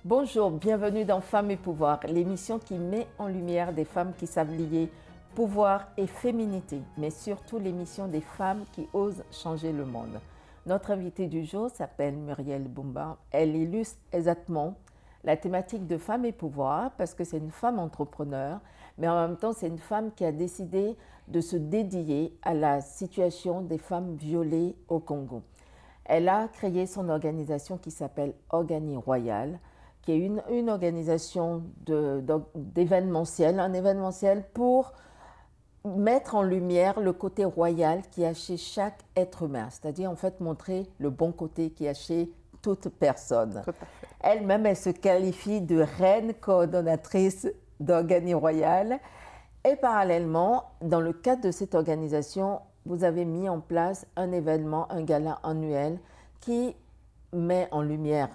Bonjour, bienvenue dans Femmes et Pouvoir, l'émission qui met en lumière des femmes qui savent lier pouvoir et féminité, mais surtout l'émission des femmes qui osent changer le monde. Notre invitée du jour s'appelle Muriel Boumba. Elle illustre exactement la thématique de Femmes et Pouvoir parce que c'est une femme entrepreneur, mais en même temps c'est une femme qui a décidé de se dédier à la situation des femmes violées au Congo. Elle a créé son organisation qui s'appelle Organi Royal, qui est une organisation d'événementiel, un événementiel pour mettre en lumière le côté royal qu'il y a chez chaque être humain, c'est-à-dire en fait montrer le bon côté qu'il y a chez toute personne. Tout à fait. Elle-même, elle se qualifie de reine coordonnatrice d'Organi Royal. Et parallèlement, dans le cadre de cette organisation, vous avez mis en place un événement, un gala annuel qui met en lumière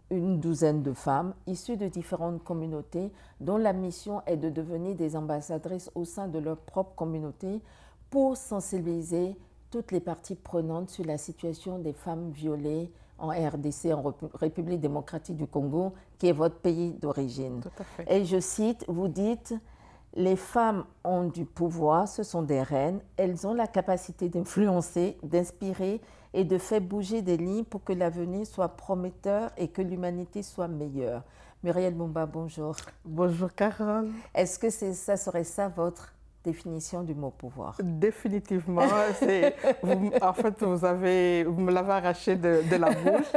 une douzaine de femmes issues de différentes communautés dont la mission est de devenir des ambassadrices au sein de leur propre communauté pour sensibiliser toutes les parties prenantes sur la situation des femmes violées en RDC, en République démocratique du Congo, qui est votre pays d'origine. Tout à fait. Et je cite, vous dites, les femmes ont du pouvoir, ce sont des reines, elles ont la capacité d'influencer, d'inspirer et de faire bouger des lignes pour que l'avenir soit prometteur et que l'humanité soit meilleure. Muriel Boumba, bonjour. Bonjour Carole. Est-ce que ça serait ça votre définition du mot pouvoir? Définitivement, en fait, vous me l'avez arraché de la bouche.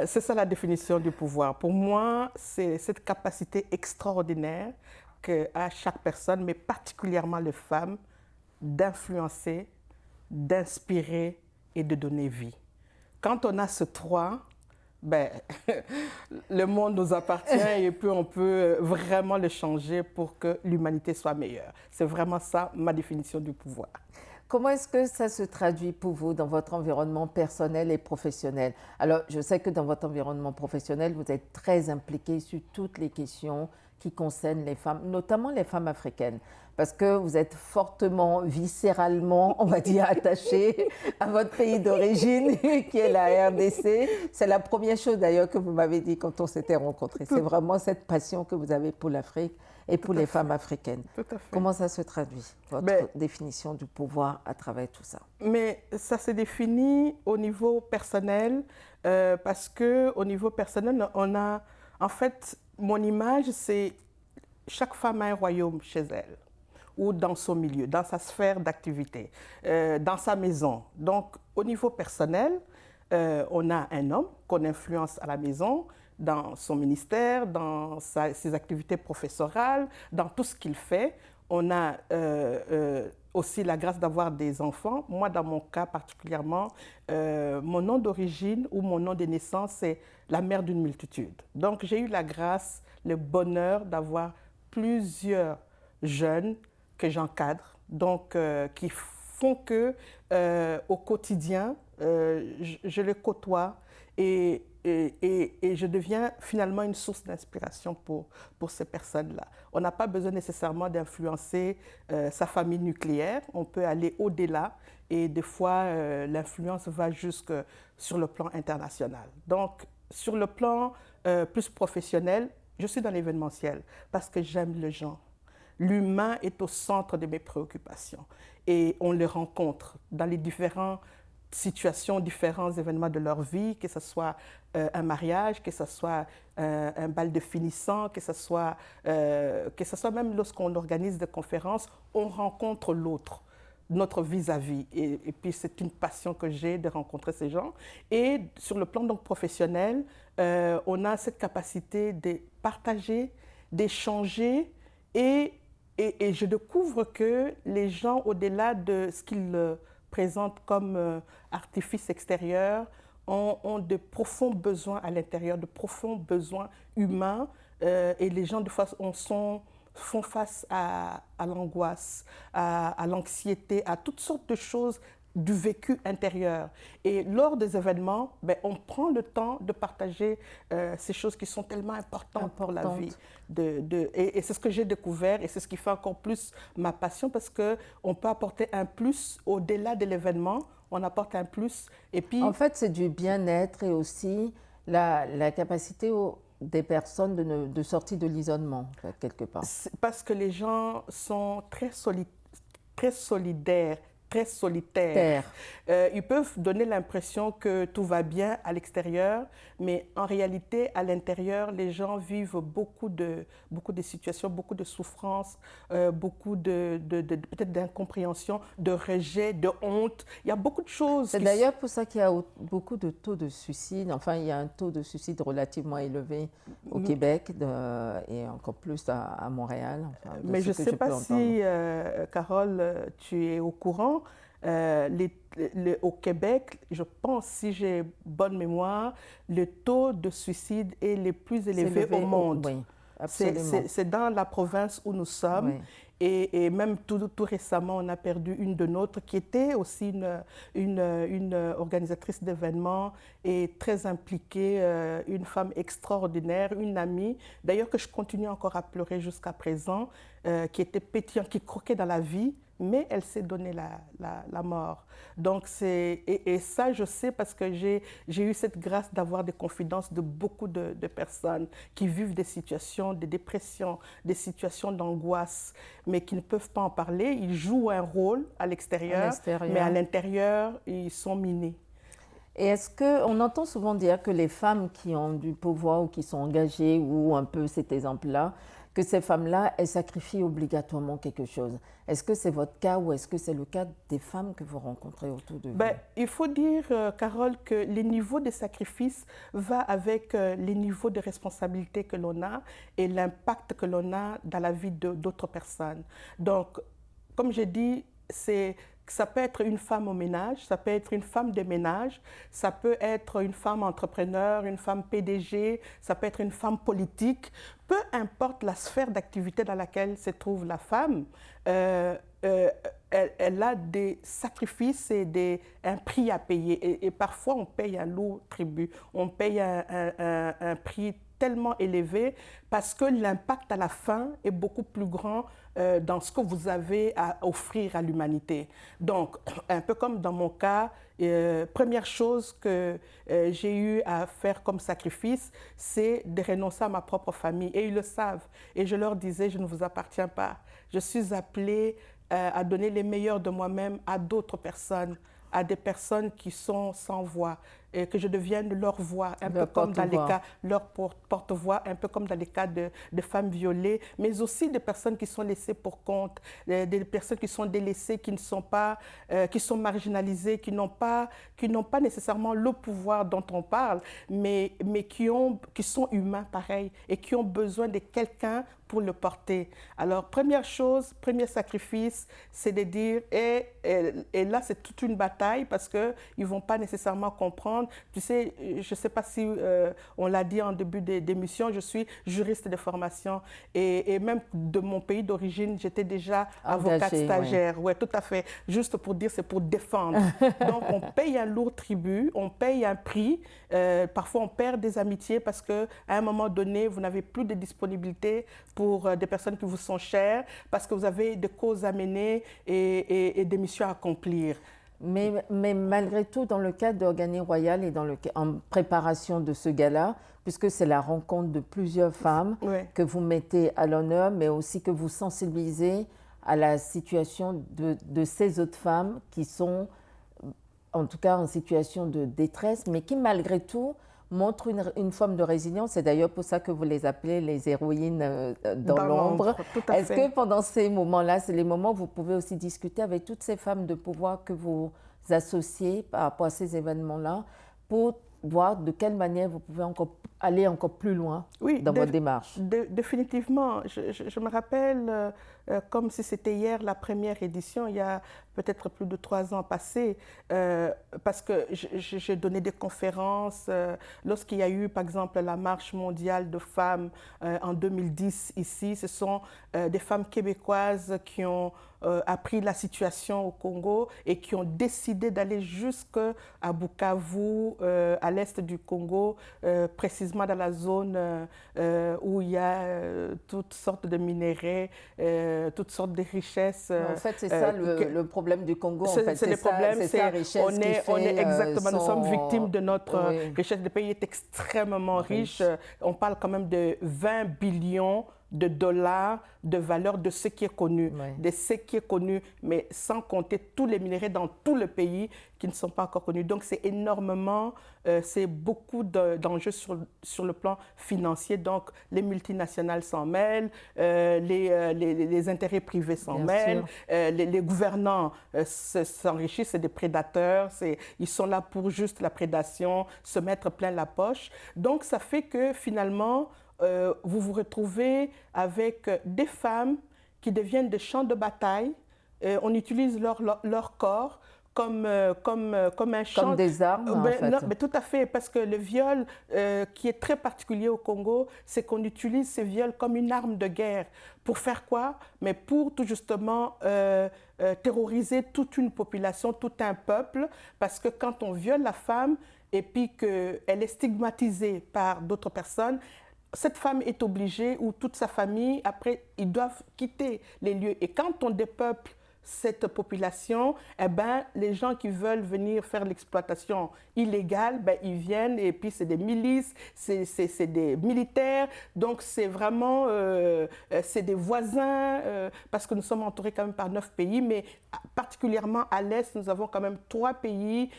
C'est ça la définition du pouvoir. Pour moi, c'est cette capacité extraordinaire qu'a chaque personne, mais particulièrement les femmes, d'influencer, d'inspirer et de donner vie. Quand on a ce trois, le monde nous appartient et puis on peut vraiment le changer pour que l'humanité soit meilleure. C'est vraiment ça ma définition du pouvoir. Comment est-ce que ça se traduit pour vous dans votre environnement personnel et professionnel? Alors, je sais que dans votre environnement professionnel, vous êtes très impliqué sur toutes les questions qui concernent les femmes, notamment les femmes africaines, parce que vous êtes fortement, viscéralement, on va dire, attaché à votre pays d'origine, qui est la RDC. C'est la première chose d'ailleurs que vous m'avez dit quand on s'était rencontrés. C'est vraiment cette passion que vous avez pour l'Afrique et pour les femmes africaines. Tout à fait. Comment ça se traduit, votre définition du pouvoir à travers tout ça? Mais ça se définit au niveau personnel, parce qu'au niveau personnel, on a, en fait, mon image, c'est chaque femme a un royaume chez elle, ou dans son milieu, dans sa sphère d'activité, dans sa maison. Donc, au niveau personnel, on a un homme qu'on influence à la maison, dans son ministère, dans ses activités professorales, dans tout ce qu'il fait. On a aussi la grâce d'avoir des enfants. Moi, dans mon cas particulièrement, mon nom d'origine ou mon nom de naissance, c'est la mère d'une multitude. Donc, j'ai eu la grâce, le bonheur d'avoir plusieurs jeunes que j'encadre, donc qui font que au quotidien, je les côtoie et je deviens finalement une source d'inspiration pour ces personnes-là. On n'a pas besoin nécessairement d'influencer sa famille nucléaire, on peut aller au-delà et des fois l'influence va jusque sur le plan international. Donc sur le plan plus professionnel, je suis dans l'événementiel parce que j'aime les gens. L'humain est au centre de mes préoccupations et on le rencontre dans les différentes situations, différents événements de leur vie, que ce soit un mariage, que ce soit un bal de finissant, que ce soit même lorsqu'on organise des conférences, on rencontre l'autre, notre vis-à-vis. Et puis c'est une passion que j'ai de rencontrer ces gens. Et sur le plan donc professionnel, on a cette capacité de partager, d'échanger et je découvre que les gens, au-delà de ce qu'ils présentent comme artifice extérieur, ont de profonds besoins à l'intérieur, de profonds besoins humains et les gens de façon font face à l'angoisse, à l'anxiété, à toutes sortes de choses du vécu intérieur. Et lors des événements, on prend le temps de partager ces choses qui sont tellement importantes pour la vie. Et c'est ce que j'ai découvert et c'est ce qui fait encore plus ma passion parce qu'on peut apporter un plus au-delà de l'événement, on apporte un plus. Et puis, en fait, c'est du bien-être et aussi la capacité des personnes de sortir de l'isolement, en fait, quelque part. Parce que les gens sont très solidaires, très solitaires. Ils peuvent donner l'impression que tout va bien à l'extérieur, mais en réalité, à l'intérieur, les gens vivent beaucoup de situations, beaucoup de souffrances, beaucoup peut-être d'incompréhension, de rejet, de honte. Il y a beaucoup de choses. C'est d'ailleurs pour ça qu'il y a beaucoup de taux de suicide. Enfin, il y a un taux de suicide relativement élevé au Québec et encore plus à Montréal. Enfin, mais je ne sais pas si, Carole, tu es au courant. Au Québec, je pense, si j'ai bonne mémoire, le taux de suicide est le plus élevé au monde. Oui, absolument. C'est dans la province où nous sommes. Oui. Et même tout récemment, on a perdu une de nôtres qui était aussi une organisatrice d'événements et très impliquée, une femme extraordinaire, une amie, d'ailleurs que je continue encore à pleurer jusqu'à présent, qui était pétillante, qui croquait dans la vie, mais elle s'est donné la mort. Donc et ça, je sais parce que j'ai eu cette grâce d'avoir des confidences de beaucoup de personnes qui vivent des situations de dépression, des situations d'angoisse, mais qui ne peuvent pas en parler. Ils jouent un rôle à l'extérieur, mais à l'intérieur, ils sont minés. Et est-ce qu'on entend souvent dire que les femmes qui ont du pouvoir ou qui sont engagées, ou un peu cet exemple-là, que ces femmes-là, elles sacrifient obligatoirement quelque chose. Est-ce que c'est votre cas ou est-ce que c'est le cas des femmes que vous rencontrez autour de vous? Il faut dire, Carole, que les niveaux de sacrifice vont avec les niveaux de responsabilité que l'on a et l'impact que l'on a dans la vie d'autres personnes. Donc, comme j'ai dit, ça peut être une femme au ménage, ça peut être une femme de ménage, ça peut être une femme entrepreneur, une femme PDG, ça peut être une femme politique. Peu importe la sphère d'activité dans laquelle se trouve la femme, elle a des sacrifices et un prix à payer. Et parfois, on paye un lourd tribut, on paye un prix tellement élevé parce que l'impact à la fin est beaucoup plus grand dans ce que vous avez à offrir à l'humanité. Donc, un peu comme dans mon cas, première chose que j'ai eu à faire comme sacrifice, c'est de renoncer à ma propre famille. Et ils le savent. Et je leur disais, je ne vous appartiens pas. Je suis appelée à donner les meilleurs de moi-même à d'autres personnes, à des personnes qui sont sans voix, et que je devienne leur voix, un peu comme dans les cas, leur porte-voix, un peu comme dans les cas de femmes violées, mais aussi des personnes qui sont laissées pour compte, des personnes qui sont délaissées, qui ne sont pas, qui sont marginalisées, qui n'ont pas nécessairement le pouvoir dont on parle, mais qui sont humains pareil et qui ont besoin de quelqu'un pour le porter. Alors, première chose, premier sacrifice, c'est de dire, et là, c'est toute une bataille parce qu'ils ne vont pas nécessairement comprendre. Tu sais, je ne sais pas si on l'a dit en début d'émission, je suis juriste de formation et même de mon pays d'origine, j'étais déjà avocate stagiaire. Oui, tout à fait. Juste pour dire, c'est pour défendre. Donc, on paye un lourd tribut, on paye un prix. Parfois, on perd des amitiés parce qu'à un moment donné, vous n'avez plus de disponibilité pour des personnes qui vous sont chères, parce que vous avez des causes à mener et des missions à accomplir. Mais malgré tout, dans le cadre d'Organie Royale et en préparation de ce gala, puisque c'est la rencontre de plusieurs femmes que vous mettez à l'honneur, mais aussi que vous sensibilisez à la situation de ces autres femmes qui sont, en tout cas, en situation de détresse, mais qui, malgré tout, montrent une forme de résilience. C'est d'ailleurs pour ça que vous les appelez les héroïnes dans l'ombre. Est-ce que pendant ces moments-là, c'est les moments où vous pouvez aussi discuter avec toutes ces femmes de pouvoir que vous associez par rapport à ces événements-là pour voir de quelle manière vous pouvez aller encore plus loin dans votre démarche? Définitivement. Je me rappelle, comme si c'était hier, la première édition, il y a peut-être plus de 3 ans passés, parce que j'ai donné des conférences. Lorsqu'il y a eu, par exemple, la marche mondiale de femmes en 2010 ici, ce sont des femmes québécoises qui ont appris la situation au Congo et qui ont décidé d'aller jusqu'à Bukavu, à l'est du Congo, précisément précisément dans la zone où il y a toutes sortes de minéraux, toutes sortes de richesses. En fait, c'est ça le problème du Congo. C'est le problème, c'est sa richesse on est exactement, nous sommes victimes de notre Oui. richesse. Le pays est extrêmement riche. On parle quand même de 20 billions de dollars de valeur de ce qui est connu, de ce qui est connu, mais sans compter tous les minéraux dans tout le pays qui ne sont pas encore connus. Donc c'est énormément, c'est beaucoup d'enjeux sur le plan financier. Donc les multinationales s'en mêlent, les intérêts privés s'en mêlent, les gouvernants s'enrichissent, c'est des prédateurs, ils sont là pour juste la prédation, se mettre plein la poche. Donc ça fait que finalement, vous vous retrouvez avec des femmes qui deviennent des champs de bataille. On utilise leur corps comme un champ. Comme des armes, en fait. Non, mais tout à fait, parce que le viol qui est très particulier au Congo, c'est qu'on utilise ces viols comme une arme de guerre. Pour faire quoi? Mais pour tout justement terroriser toute une population, tout un peuple, parce que quand on viole la femme et puis qu'elle est stigmatisée par d'autres personnes, cette femme est obligée, ou toute sa famille, après, ils doivent quitter les lieux. Et quand on dépeuple cette population, eh ben, les gens qui veulent venir faire l'exploitation illégale, ben, ils viennent, et puis c'est des milices, c'est des militaires, donc c'est vraiment, c'est des voisins, parce que nous sommes entourés quand même par 9 pays, mais particulièrement à l'Est, nous avons quand même 3 pays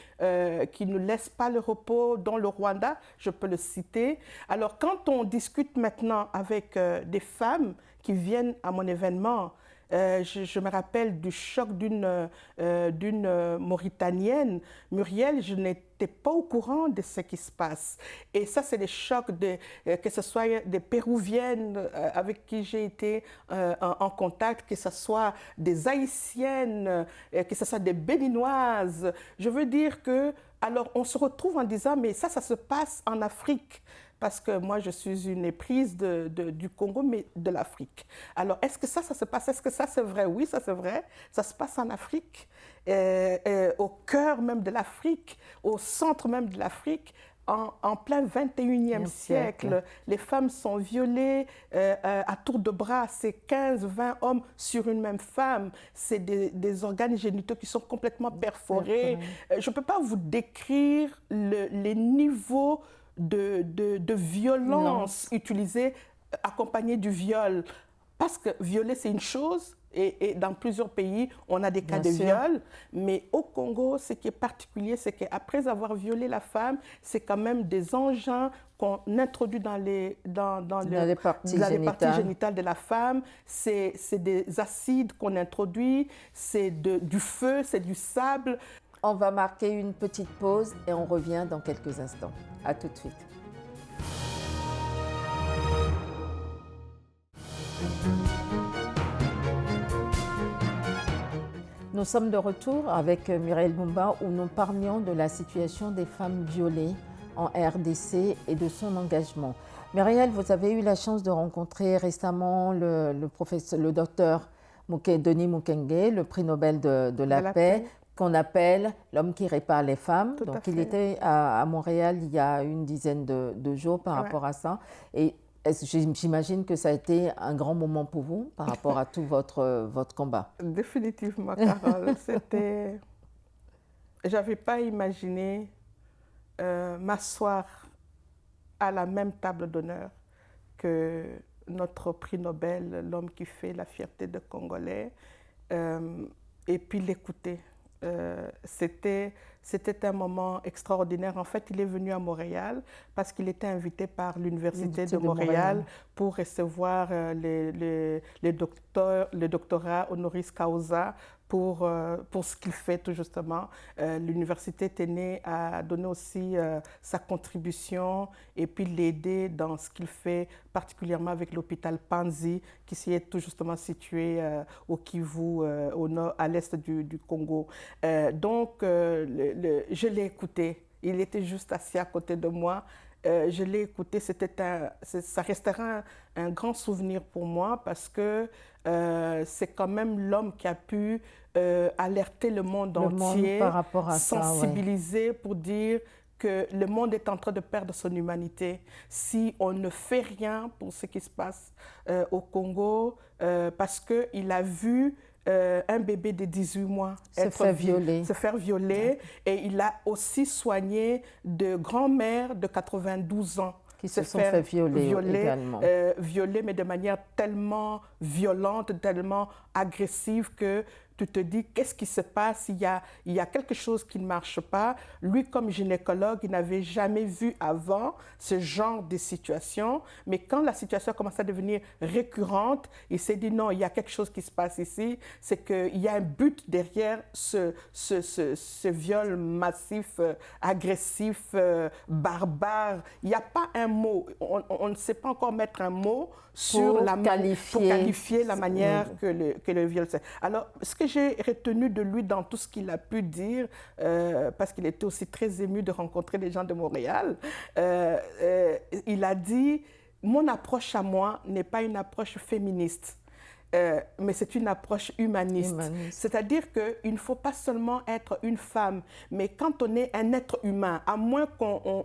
qui ne laissent pas le repos, dont le Rwanda, je peux le citer. Alors quand on discute maintenant avec des femmes qui viennent à mon événement, je me rappelle du choc d'une Mauritanienne. Muriel, je n'étais pas au courant de ce qui se passe. Et ça, c'est des chocs, que ce soit des Péruviennes avec qui j'ai été en contact, que ce soit des Haïtiennes, que ce soit des Béninoises. Je veux dire que, alors, on se retrouve en disant, mais ça se passe en Afrique. Parce que moi, je suis une éprise du Congo, mais de l'Afrique. Alors, est-ce que ça se passe? Est-ce que ça, c'est vrai? Oui, ça, c'est vrai. Ça se passe en Afrique, au cœur même de l'Afrique, au centre même de l'Afrique. En plein 21e siècle, les femmes sont violées à tour de bras. C'est 15-20 hommes sur une même femme. C'est des organes génitaux qui sont complètement perforés. Je ne peux pas vous décrire les niveaux de violence utilisée, accompagnée du viol. Parce que violer, c'est une chose, et dans plusieurs pays, on a des cas de viol. Mais au Congo, ce qui est particulier, c'est qu'après avoir violé la femme, c'est quand même des engins qu'on introduit dans les parties génitales de la femme. C'est des acides qu'on introduit, c'est du feu, c'est du sable. On va marquer une petite pause et on revient dans quelques instants. À tout de suite. Nous sommes de retour avec Muriel Mumba où nous parlions de la situation des femmes violées en RDC et de son engagement. Muriel, vous avez eu la chance de rencontrer récemment le docteur Denis Mukwege, le prix Nobel de la paix, qu'on appelle l'homme qui répare les femmes. Donc, il était à Montréal il y a une dizaine de jours par rapport à ça. Et j'imagine que ça a été un grand moment pour vous par rapport à tout votre combat. Définitivement, Carole. C'était... Je n'avais pas imaginé m'asseoir à la même table d'honneur que notre prix Nobel, l'homme qui fait la fierté des Congolais, et puis l'écouter. C'était un moment extraordinaire. En fait, il est venu à Montréal parce qu'il était invité par l'Université de Montréal pour recevoir le doctorat honoris causa pour ce qu'il fait tout justement. L'université tenait à donner aussi sa contribution et puis l'aider dans ce qu'il fait, particulièrement avec l'hôpital Panzi, qui s'y est tout justement situé au Kivu, au nord, à l'est du Congo. Donc, je l'ai écouté. Il était juste assis à côté de moi. Je l'ai écouté, ça restera un grand souvenir pour moi parce que c'est quand même l'homme qui a pu alerter le monde entier, par rapport à sensibiliser pour dire que le monde est en train de perdre son humanité si on ne fait rien pour ce qui se passe au Congo, parce qu'il a vu un bébé de 18 mois se faire violer. Et il a aussi soigné de grands-mères de 92 ans qui se sont fait violer également. Violer, mais de manière tellement violente, tellement agressive que tu te dis, qu'est-ce qui se passe? Il y a quelque chose qui ne marche pas. Lui, comme gynécologue, il n'avait jamais vu avant ce genre de situation. Mais quand la situation a commencé à devenir récurrente, il s'est dit, non, il y a quelque chose qui se passe ici. C'est qu'il y a un but derrière ce viol massif, agressif, barbare. Il n'y a pas un mot. On ne sait pas encore mettre un mot pour qualifier la manière que le viol c'est. Alors, ce que j'ai retenu de lui dans tout ce qu'il a pu dire, parce qu'il était aussi très ému de rencontrer les gens de Montréal, il a dit « Mon approche à moi n'est pas une approche féministe. » mais c'est une approche humaniste. C'est-à-dire qu'il ne faut pas seulement être une femme, mais quand on est un être humain, à moins qu'on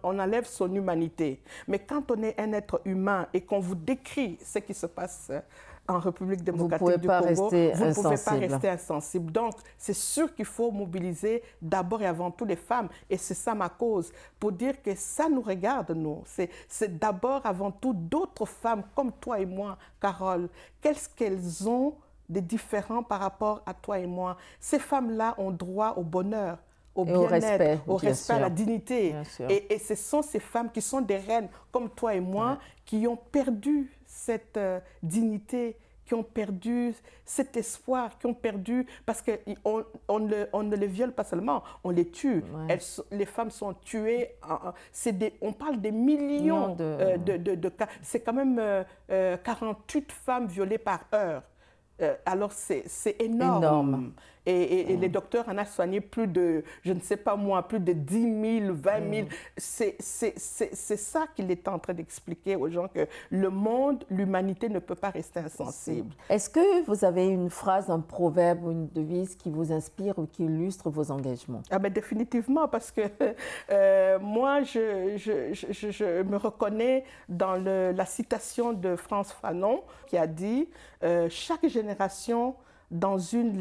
enlève son humanité, mais quand on est un être humain et qu'on vous décrit ce qui se passe en République démocratique du Congo, vous ne pouvez pas rester insensible. Donc, c'est sûr qu'il faut mobiliser d'abord et avant tout les femmes. Et c'est ça ma cause, pour dire que ça nous regarde, nous. C'est d'abord, avant tout, d'autres femmes comme toi et moi, Carole. Qu'est-ce qu'elles ont de différent par rapport à toi et moi? Ces femmes-là ont droit au bonheur, au bien-être, au respect, à la dignité. Et ce sont ces femmes qui sont des reines comme toi et moi, qui ont perdu cette dignité, qui ont perdu cet espoir, qui ont perdu, parce qu'on ne les viole pas seulement, on les tue. Les femmes sont tuées, on parle des millions de cas. C'est quand même 48 femmes violées par heure. Alors c'est énorme. Et les docteurs en ont soigné plus de, je ne sais pas moi, plus de 10 000, 20 000. C'est ça qu'il est en train d'expliquer aux gens, que le monde, l'humanité ne peut pas rester insensible. Est-ce que vous avez une phrase, un proverbe ou une devise qui vous inspire ou qui illustre vos engagements? Ah ben définitivement, parce que moi, je me reconnais dans la citation de Frantz Fanon qui a dit chaque génération, dans une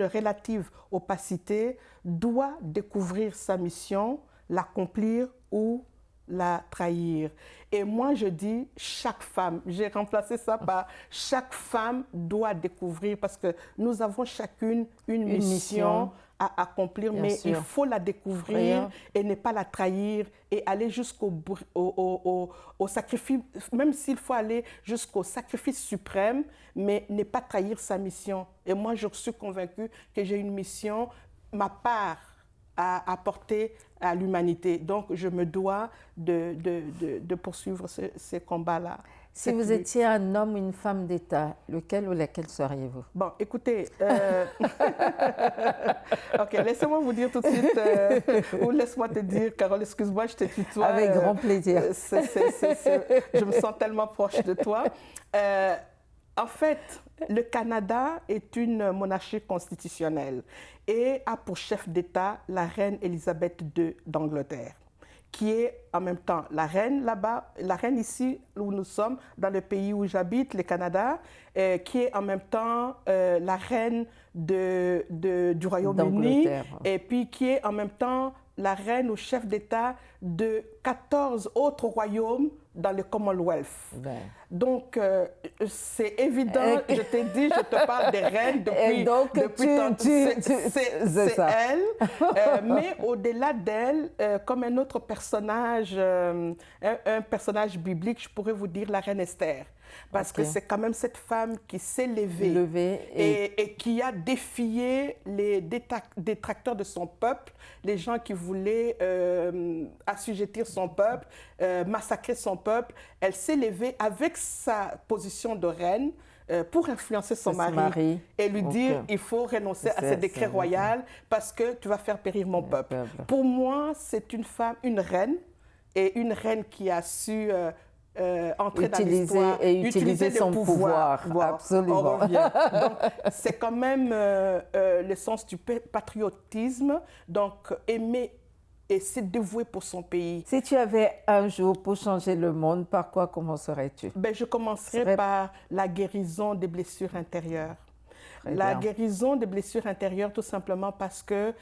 relative opacité, doit découvrir sa mission, l'accomplir ou la trahir. Et moi, je dis chaque femme. J'ai remplacé ça par chaque femme doit découvrir, parce que nous avons chacune une mission à accomplir, mais il faut la découvrir et ne pas la trahir et aller jusqu'au sacrifice, même s'il faut aller jusqu'au sacrifice suprême, mais ne pas trahir sa mission. Et moi, je suis convaincue que j'ai une mission, ma part à apporter à l'humanité. Donc, je me dois de poursuivre ces combats-là. Si vous étiez un homme ou une femme d'État, lequel ou laquelle seriez-vous? Bon, écoutez, ok, laissez-moi vous dire tout de suite, ou laisse-moi te dire, Carole, excuse-moi, je te tutoie. Avec grand plaisir. Je me sens tellement proche de toi. En fait, le Canada est une monarchie constitutionnelle et a pour chef d'État la reine Élisabeth II d'Angleterre, qui est en même temps la reine là-bas, la reine ici où nous sommes, dans le pays où j'habite, le Canada, qui est en même temps la reine du Royaume-Uni, et puis qui est en même temps la reine ou chef d'État de 14 autres royaumes dans le Commonwealth. Donc, c'est évident, je t'ai dit, je te parle des reines depuis c'est elle. Mais au-delà d'elle, comme un autre personnage, un personnage biblique, je pourrais vous dire la reine Esther. Parce que c'est quand même cette femme qui s'est levée et qui a défié les détracteurs de son peuple, les gens qui voulaient assujettir son peuple, massacrer son peuple. Elle s'est levée avec sa position de reine pour influencer son mari et lui dire il faut renoncer à ce décret royal parce que tu vas faire périr mon peuple. Pour moi, c'est une femme, une reine, et une reine qui a su entrer dans l'histoire, utiliser son pouvoir. Absolument. On revient. Donc, c'est quand même le sens du patriotisme, donc aimer et s'est dévouée pour son pays. Si tu avais un jour pour changer le monde, par quoi commencerais-tu? Ben, je commencerai par la guérison des blessures intérieures. La guérison des blessures intérieures, tout simplement parce que,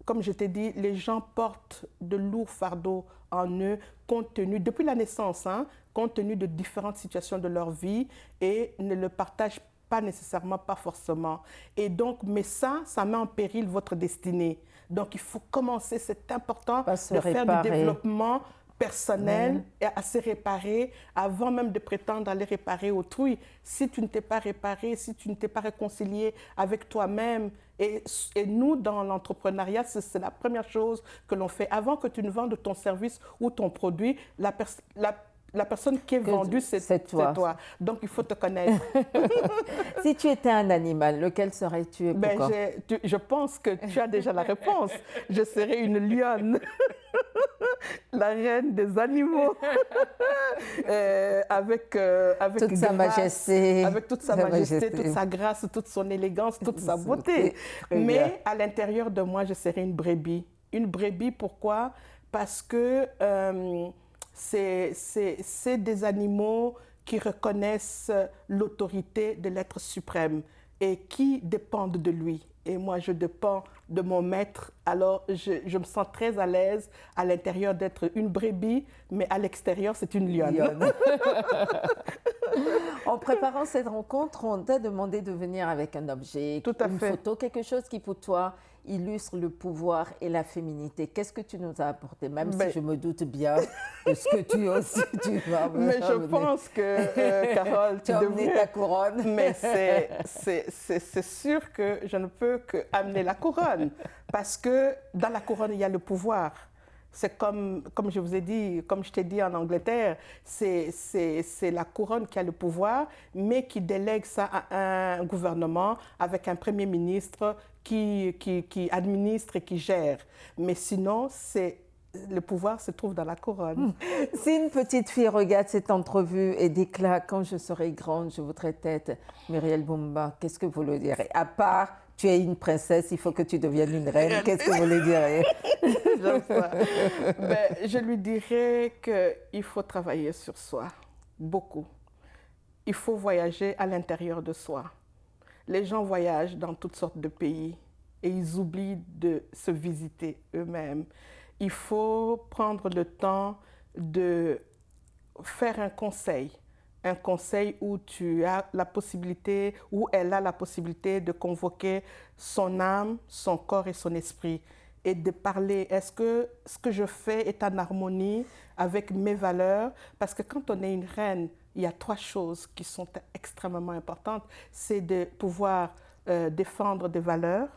comme je t'ai dit, les gens portent de lourds fardeaux en eux, compte tenu, depuis la naissance, hein, compte tenu de différentes situations de leur vie et ne le partagent pas nécessairement, pas forcément. Et donc, mais ça met en péril votre destinée. Donc, il faut commencer, c'est important de faire du développement personnel et à se réparer avant même de prétendre aller réparer autrui. Si tu ne t'es pas réparé, si tu ne t'es pas réconcilié avec toi-même, et nous, dans l'entrepreneuriat, c'est la première chose que l'on fait. Avant que tu ne vendes ton service ou ton produit, la personne qui est vendue, c'est toi. Donc, il faut te connaître. Si tu étais un animal, lequel serais-tu et pourquoi? Je pense que tu as déjà la réponse. Je serais une lionne. La reine des animaux. Avec toute grâce, sa majesté. Avec toute sa majesté, toute sa grâce, toute son élégance, toute sa beauté. Mais à l'intérieur de moi, je serais une brebis. Une brebis, pourquoi? Parce que c'est des animaux qui reconnaissent l'autorité de l'être suprême et qui dépendent de lui. Et moi, je dépends de mon maître. Alors, je me sens très à l'aise à l'intérieur d'être une brebis, mais à l'extérieur, c'est une lionne. En préparant cette rencontre, on t'a demandé de venir avec un objet, une photo, quelque chose qui pour toi illustre le pouvoir et la féminité. Qu'est-ce que tu nous as apporté, même si je me doute bien de ce que tu vas amener. Mais je pense que, Carole, tu as amené ta couronne. Mais c'est sûr que je ne peux qu'amener la couronne, parce que dans la couronne, il y a le pouvoir. C'est comme je vous ai dit, comme je t'ai dit en Angleterre, c'est la couronne qui a le pouvoir, mais qui délègue ça à un gouvernement avec un premier ministre qui administre et qui gère. Mais sinon, le pouvoir se trouve dans la couronne. Si une petite fille regarde cette entrevue et déclare « Quand je serai grande, je voudrais être Muriel Boumba », qu'est-ce que vous lui direz? À part, tu es une princesse, il faut que tu deviennes une reine, qu'est-ce que vous lui direz? J'aime ça. Ben, je lui dirais qu'il faut travailler sur soi, beaucoup. Il faut voyager à l'intérieur de soi. Les gens voyagent dans toutes sortes de pays et ils oublient de se visiter eux-mêmes. Il faut prendre le temps de faire un conseil où tu as la possibilité, où elle a la possibilité de convoquer son âme, son corps et son esprit et de parler. Est-ce que ce que je fais est en harmonie avec mes valeurs? Parce que quand on est une reine, il y a 3 choses qui sont extrêmement importantes. C'est de pouvoir défendre des valeurs,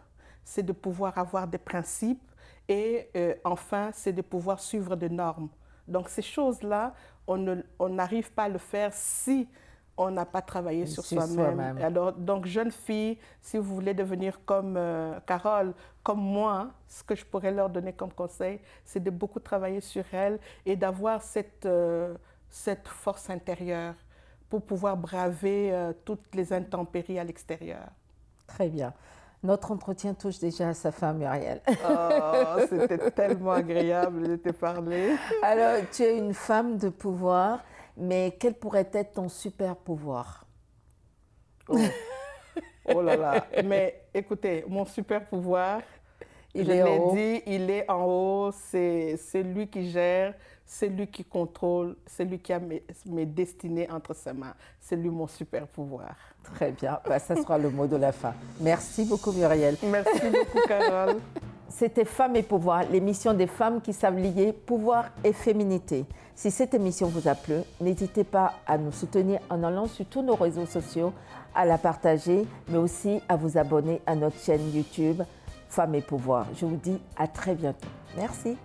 c'est de pouvoir avoir des principes et enfin, c'est de pouvoir suivre des normes. Donc ces choses-là, on n'arrive pas à le faire si on n'a pas travaillé sur soi-même. Alors, donc, jeune fille, si vous voulez devenir comme Carole, comme moi, ce que je pourrais leur donner comme conseil, c'est de beaucoup travailler sur elle et d'avoir cette force intérieure pour pouvoir braver toutes les intempéries à l'extérieur. Très bien. Notre entretien touche déjà à sa fin, Muriel. Oh, c'était tellement agréable de te parler. Alors, tu es une femme de pouvoir, mais quel pourrait être ton super pouvoir? Oh là là. Mais écoutez, mon super pouvoir, je l'ai dit, il est en haut, c'est lui qui gère, c'est lui qui contrôle, c'est lui qui a mes destinées entre ses mains. C'est lui mon super pouvoir. Très bien, ça sera le mot de la fin. Merci beaucoup Muriel. Merci beaucoup Carole. C'était Femmes et Pouvoir, l'émission des femmes qui savent lier pouvoir et féminité. Si cette émission vous a plu, n'hésitez pas à nous soutenir en allant sur tous nos réseaux sociaux, à la partager, mais aussi à vous abonner à notre chaîne YouTube Femmes et Pouvoir. Je vous dis à très bientôt. Merci.